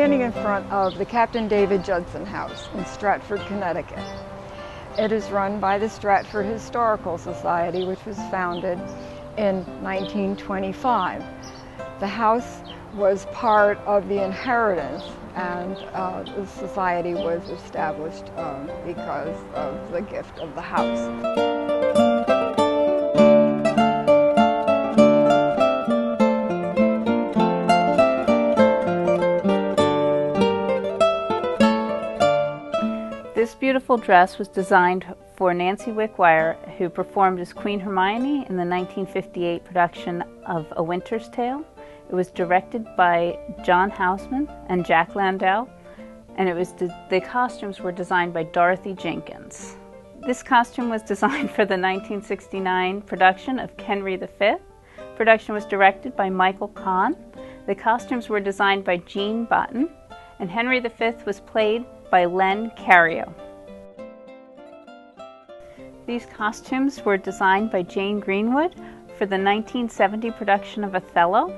standing in front of the Captain David Judson House in Stratford, Connecticut. It is run by the Stratford Historical Society, which was founded in 1925. The house was part of the inheritance, and the society was established because of the gift of the house. This beautiful dress was designed for Nancy Wickwire, who performed as Queen Hermione in the 1958 production of A Winter's Tale. It was directed by John Houseman and Jack Landau, and the costumes were designed by Dorothy Jenkins. This costume was designed for the 1969 production of Henry V. Production was directed by Michael Kahn. The costumes were designed by Jean Button, and Henry V was played by Len Cariou. These costumes were designed by Jane Greenwood for the 1970 production of Othello.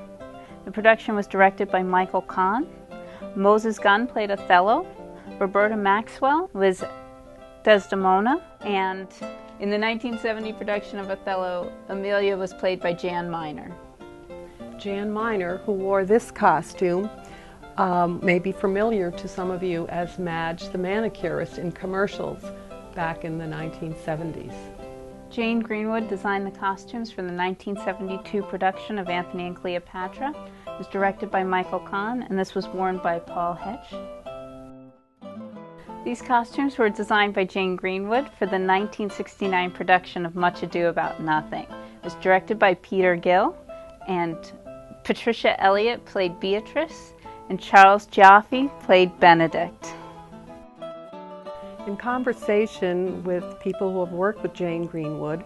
The production was directed by Michael Kahn. Moses Gunn played Othello. Roberta Maxwell was Desdemona. And in the 1970 production of Othello, Amelia was played by Jan Miner. Jan Miner, who wore this costume, may be familiar to some of you as Madge the manicurist in commercials back in the 1970s. Jane Greenwood designed the costumes for the 1972 production of Antony and Cleopatra. It was directed by Michael Kahn, and this was worn by Paul Hetch. These costumes were designed by Jane Greenwood for the 1969 production of Much Ado About Nothing. It was directed by Peter Gill, and Patricia Elliott played Beatrice, and Charles Jaffe played Benedict. In conversation with people who have worked with Jane Greenwood,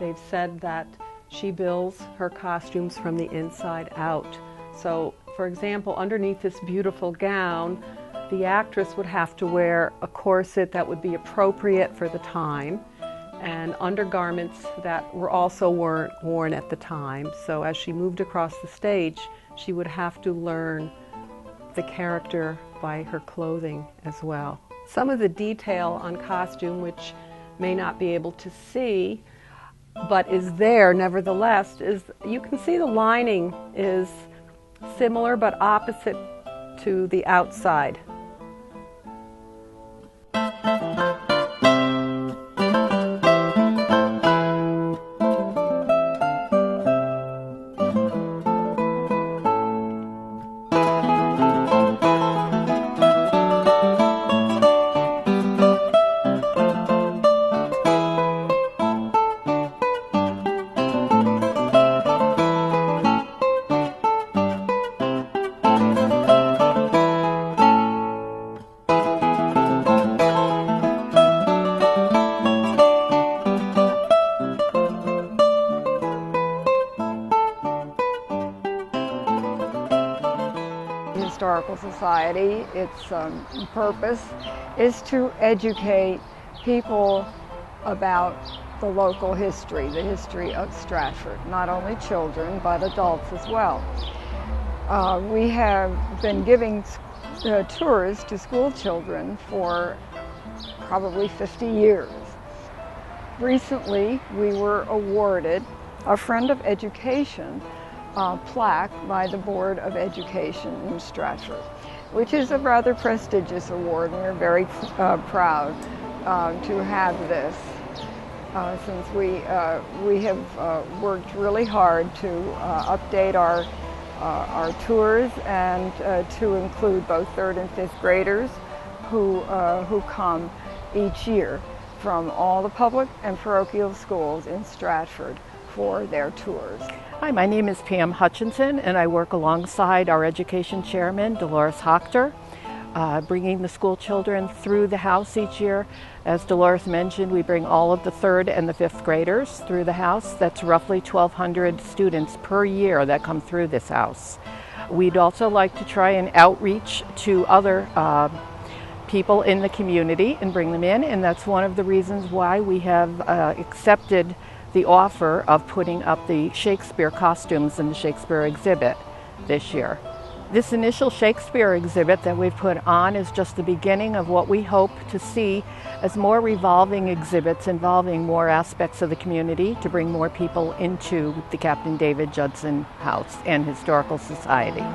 they've said that she builds her costumes from the inside out. So, for example, underneath this beautiful gown, the actress would have to wear a corset that would be appropriate for the time, and undergarments that were also worn at the time. So as she moved across the stage, she would have to learn the character by her clothing as well. Some of the detail on costume, which may not be able to see, but is there nevertheless, is you can see the lining is similar but opposite to the outside. Historical Society, its purpose is to educate people about the local history, the history of Stratford, not only children but adults as well. We have been giving tours to school children for probably 50 years. Recently, we were awarded a Friend of Education plaque by the Board of Education in Stratford, which is a rather prestigious award, and we're very proud to have this since we have worked really hard to update our tours and to include both 3rd and 5th graders who come each year from all the public and parochial schools in Stratford for their tours. Hi, my name is Pam Hutchinson, and I work alongside our education chairman, Dolores Hochter, bringing the school children through the house each year. As Dolores mentioned, we bring all of the 3rd and the 5th graders through the house. That's roughly 1,200 students per year that come through this house. We'd also like to try and outreach to other people in the community and bring them in, and that's one of the reasons why we have accepted the offer of putting up the Shakespeare costumes in the Shakespeare exhibit this year. This initial Shakespeare exhibit that we've put on is just the beginning of what we hope to see as more revolving exhibits involving more aspects of the community to bring more people into the Captain David Judson House and Historical Society.